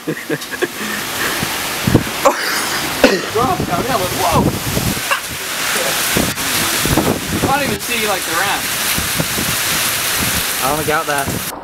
Drop down, yeah, but whoa! I can't even see like the ramp. I wanna get out there.